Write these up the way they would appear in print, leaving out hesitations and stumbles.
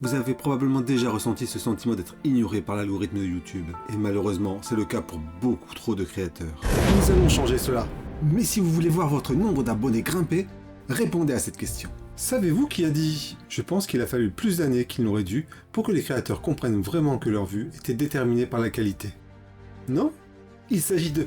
Vous avez probablement déjà ressenti ce sentiment d'être ignoré par l'algorithme de YouTube. Et malheureusement, c'est le cas pour beaucoup trop de créateurs. Nous allons changer cela. Mais si vous voulez voir votre nombre d'abonnés grimper, répondez à cette question. Savez-vous qui a dit « Je pense qu'il a fallu plus d'années qu'il n'aurait dû pour que les créateurs comprennent vraiment que leur vue était déterminée par la qualité ». Non ? Il s'agit de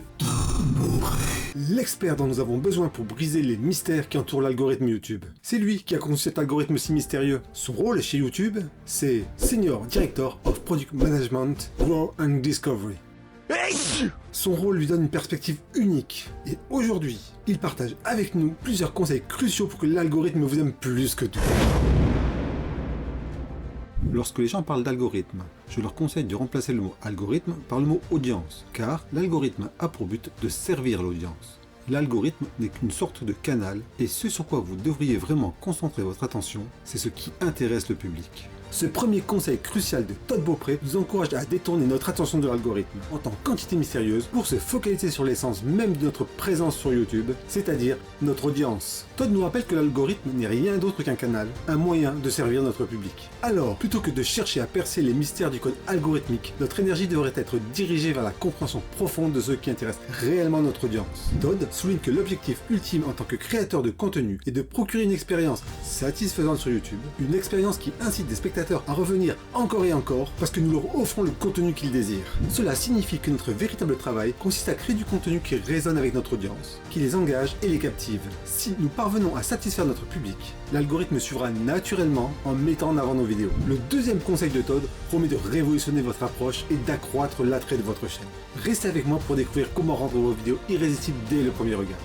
l'expert dont nous avons besoin pour briser les mystères qui entourent l'algorithme YouTube. C'est lui qui a conçu cet algorithme si mystérieux. Son rôle chez YouTube, c'est Senior Director of Product Management, Grow and Discovery. Son rôle lui donne une perspective unique. Et aujourd'hui, il partage avec nous plusieurs conseils cruciaux pour que l'algorithme vous aime plus que tout. Lorsque les gens parlent d'algorithme, je leur conseille de remplacer le mot algorithme par le mot audience, car l'algorithme a pour but de servir l'audience. L'algorithme n'est qu'une sorte de canal, et ce sur quoi vous devriez vraiment concentrer votre attention, c'est ce qui intéresse le public. Ce premier conseil crucial de Todd Beaupré nous encourage à détourner notre attention de l'algorithme en tant qu'entité mystérieuse pour se focaliser sur l'essence même de notre présence sur YouTube, c'est-à-dire notre audience. Todd nous rappelle que l'algorithme n'est rien d'autre qu'un canal, un moyen de servir notre public. Alors, plutôt que de chercher à percer les mystères du code algorithmique, notre énergie devrait être dirigée vers la compréhension profonde de ce qui intéresse réellement notre audience. Todd souligne que l'objectif ultime en tant que créateur de contenu est de procurer une expérience satisfaisante sur YouTube, une expérience qui incite des spectateurs à revenir encore et encore parce que nous leur offrons le contenu qu'ils désirent. Cela signifie que notre véritable travail consiste à créer du contenu qui résonne avec notre audience, qui les engage et les captive. Si nous parvenons à satisfaire notre public, l'algorithme suivra naturellement en mettant en avant nos vidéos. Le deuxième conseil de Todd promet de révolutionner votre approche et d'accroître l'attrait de votre chaîne. Restez avec moi pour découvrir comment rendre vos vidéos irrésistibles dès le premier regard.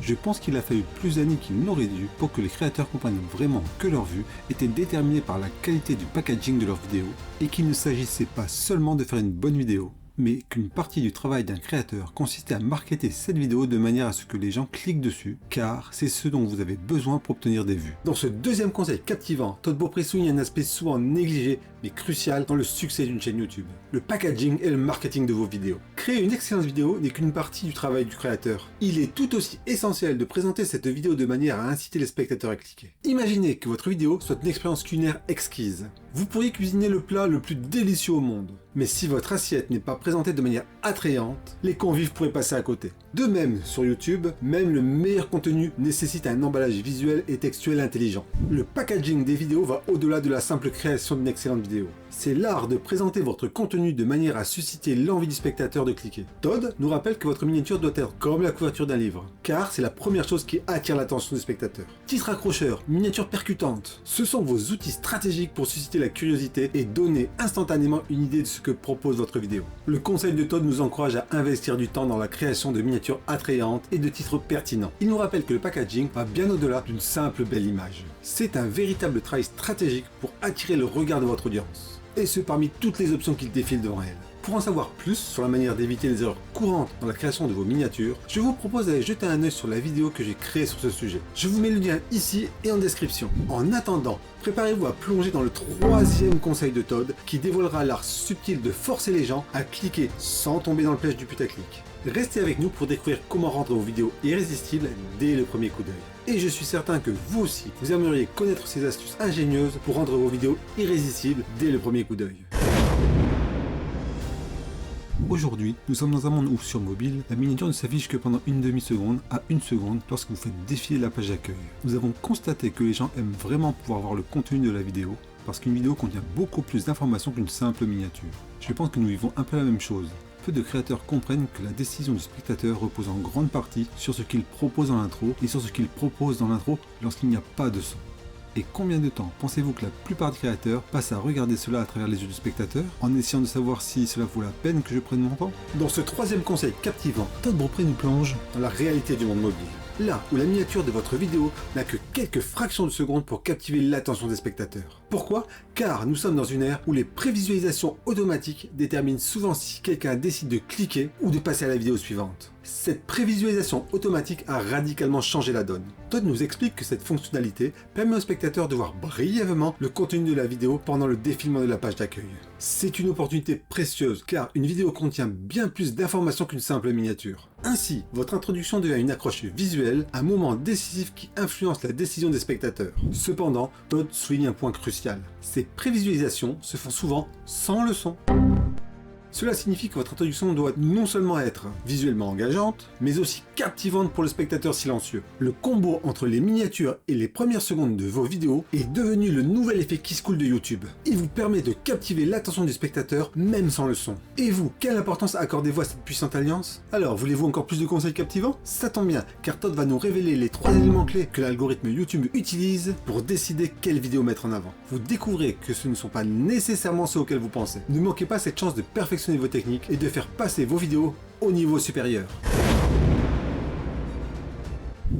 Je pense qu'il a fallu plus d'années qu'il n'aurait dû pour que les créateurs comprennent vraiment que leur vue était déterminée par la qualité du packaging de leurs vidéos et qu'il ne s'agissait pas seulement de faire une bonne vidéo, mais qu'une partie du travail d'un créateur consistait à marketer cette vidéo de manière à ce que les gens cliquent dessus, car c'est ce dont vous avez besoin pour obtenir des vues. Dans ce deuxième conseil captivant, Todd Beaupré souligne un aspect souvent négligé mais crucial dans le succès d'une chaîne YouTube, le packaging et le marketing de vos vidéos. Créer une excellente vidéo n'est qu'une partie du travail du créateur. Il est tout aussi essentiel de présenter cette vidéo de manière à inciter les spectateurs à cliquer. Imaginez que votre vidéo soit une expérience culinaire exquise. Vous pourriez cuisiner le plat le plus délicieux au monde. Mais si votre assiette n'est pas présentée de manière attrayante, les convives pourraient passer à côté. De même, sur YouTube, même le meilleur contenu nécessite un emballage visuel et textuel intelligent. Le packaging des vidéos va au-delà de la simple création d'une excellente vidéo. C'est l'art de présenter votre contenu de manière à susciter l'envie du spectateur de cliquer. Todd nous rappelle que votre miniature doit être comme la couverture d'un livre, car c'est la première chose qui attire l'attention du spectateur. Titre accrocheur, miniature percutante, ce sont vos outils stratégiques pour susciter la curiosité et donner instantanément une idée de ce que propose votre vidéo. Le conseil de Todd nous encourage à investir du temps dans la création de miniatures attrayantes et de titres pertinents. Il nous rappelle que le packaging va bien au-delà d'une simple belle image. C'est un véritable travail stratégique pour attirer le regard de votre audience. Et ce parmi toutes les options qui défilent devant elle. Pour en savoir plus sur la manière d'éviter les erreurs courantes dans la création de vos miniatures, je vous propose d'aller jeter un œil sur la vidéo que j'ai créée sur ce sujet. Je vous mets le lien ici et en description. En attendant, préparez-vous à plonger dans le troisième conseil de Todd qui dévoilera l'art subtil de forcer les gens à cliquer sans tomber dans le piège du putaclic. Restez avec nous pour découvrir comment rendre vos vidéos irrésistibles dès le premier coup d'œil. Et je suis certain que vous aussi, vous aimeriez connaître ces astuces ingénieuses pour rendre vos vidéos irrésistibles dès le premier coup d'œil. Aujourd'hui, nous sommes dans un monde où sur mobile, la miniature ne s'affiche que pendant une demi-seconde à une seconde lorsque vous faites défiler la page d'accueil. Nous avons constaté que les gens aiment vraiment pouvoir voir le contenu de la vidéo parce qu'une vidéo contient beaucoup plus d'informations qu'une simple miniature. Je pense que nous vivons un peu la même chose. Peu de créateurs comprennent que la décision du spectateur repose en grande partie sur ce qu'il propose dans l'intro et sur ce qu'il propose dans l'intro lorsqu'il n'y a pas de son. Et combien de temps pensez-vous que la plupart des créateurs passent à regarder cela à travers les yeux du spectateur, en essayant de savoir si cela vaut la peine que je prenne mon temps? Dans ce troisième conseil captivant, Todd Beaupré nous plonge dans la réalité du monde mobile. Là où la miniature de votre vidéo n'a que quelques fractions de secondes pour captiver l'attention des spectateurs. Pourquoi? Car nous sommes dans une ère où les prévisualisations automatiques déterminent souvent si quelqu'un décide de cliquer ou de passer à la vidéo suivante. Cette prévisualisation automatique a radicalement changé la donne. Todd nous explique que cette fonctionnalité permet au spectateur de voir brièvement le contenu de la vidéo pendant le défilement de la page d'accueil. C'est une opportunité précieuse car une vidéo contient bien plus d'informations qu'une simple miniature. Ainsi, votre introduction devient une accroche visuelle, un moment décisif qui influence la décision des spectateurs. Cependant, Todd souligne un point crucial. Ces prévisualisations se font souvent sans le son. Cela signifie que votre introduction doit non seulement être visuellement engageante, mais aussi captivante pour le spectateur silencieux. Le combo entre les miniatures et les premières secondes de vos vidéos est devenu le nouvel effet Kiss Cool de YouTube. Il vous permet de captiver l'attention du spectateur même sans le son. Et vous, quelle importance accordez-vous à cette puissante alliance? Alors, voulez-vous encore plus de conseils captivants? Ça tombe bien, car Todd va nous révéler les 3 éléments clés que l'algorithme YouTube utilise pour décider quelle vidéo mettre en avant. Vous découvrez que ce ne sont pas nécessairement ceux auxquels vous pensez. Ne manquez pas cette chance de perfectionner vos techniques et de faire passer vos vidéos au niveau supérieur.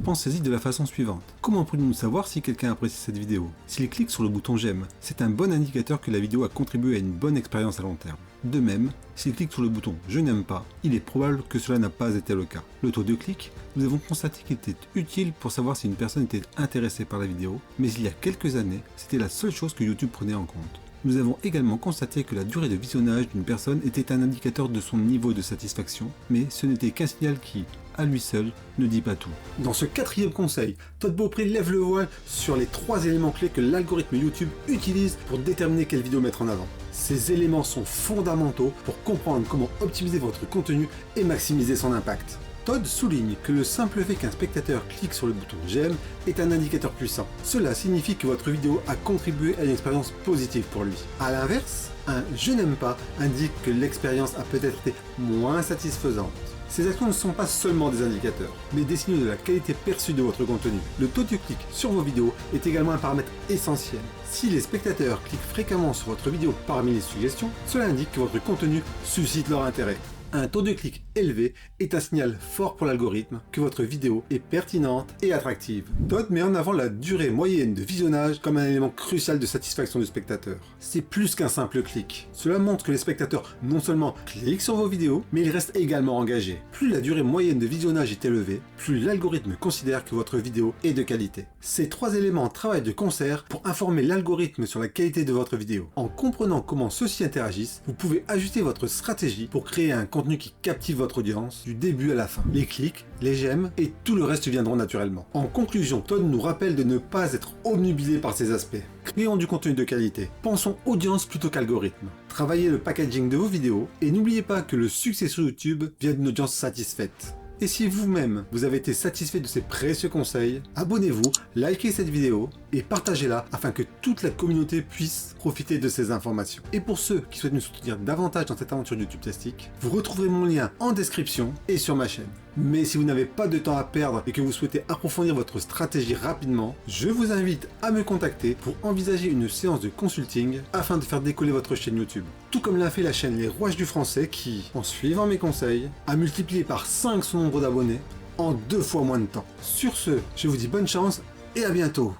Pensez-y de la façon suivante. Comment pourrions-nous savoir si quelqu'un apprécie cette vidéo? S'il clique sur le bouton j'aime, c'est un bon indicateur que la vidéo a contribué à une bonne expérience à long terme. De même, s'il clique sur le bouton je n'aime pas, il est probable que cela n'a pas été le cas. Le taux de clic, nous avons constaté qu'il était utile pour savoir si une personne était intéressée par la vidéo, mais il y a quelques années, c'était la seule chose que YouTube prenait en compte. Nous avons également constaté que la durée de visionnage d'une personne était un indicateur de son niveau de satisfaction, mais ce n'était qu'un signal qui, à lui seul, ne dit pas tout. Dans ce 4e conseil, Todd Beaupré lève le voile sur les 3 éléments clés que l'algorithme YouTube utilise pour déterminer quelle vidéo mettre en avant. Ces éléments sont fondamentaux pour comprendre comment optimiser votre contenu et maximiser son impact. Todd souligne que le simple fait qu'un spectateur clique sur le bouton j'aime est un indicateur puissant. Cela signifie que votre vidéo a contribué à une expérience positive pour lui. A l'inverse, un je n'aime pas indique que l'expérience a peut-être été moins satisfaisante. Ces actions ne sont pas seulement des indicateurs, mais des signaux de la qualité perçue de votre contenu. Le taux de clic sur vos vidéos est également un paramètre essentiel. Si les spectateurs cliquent fréquemment sur votre vidéo parmi les suggestions, cela indique que votre contenu suscite leur intérêt. Un taux de clic élevé est un signal fort pour l'algorithme que votre vidéo est pertinente et attractive. Todd met en avant la durée moyenne de visionnage comme un élément crucial de satisfaction du spectateur. C'est plus qu'un simple clic. Cela montre que les spectateurs non seulement cliquent sur vos vidéos, mais ils restent également engagés. Plus la durée moyenne de visionnage est élevée, plus l'algorithme considère que votre vidéo est de qualité. Ces 3 éléments travaillent de concert pour informer l'algorithme sur la qualité de votre vidéo. En comprenant comment ceux-ci interagissent, vous pouvez ajuster votre stratégie pour créer un contenu qui captive votre audience du début à la fin. Les clics, les j'aime et tout le reste viendront naturellement. En conclusion, Todd nous rappelle de ne pas être obnubilé par ces aspects. Créons du contenu de qualité. Pensons audience plutôt qu'algorithme. Travaillez le packaging de vos vidéos et n'oubliez pas que le succès sur YouTube vient d'une audience satisfaite. Et si vous-même, vous avez été satisfait de ces précieux conseils, abonnez-vous, likez cette vidéo et partagez-la afin que toute la communauté puisse profiter de ces informations. Et pour ceux qui souhaitent nous soutenir davantage dans cette aventure YouTube Tastic, vous retrouverez mon lien en description et sur ma chaîne. Mais si vous n'avez pas de temps à perdre et que vous souhaitez approfondir votre stratégie rapidement, je vous invite à me contacter pour envisager une séance de consulting afin de faire décoller votre chaîne YouTube. Tout comme l'a fait la chaîne Les Rouages du Français qui, en suivant mes conseils, a multiplié par 5 son nombre d'abonnés en 2 fois moins de temps. Sur ce, je vous dis bonne chance et à bientôt.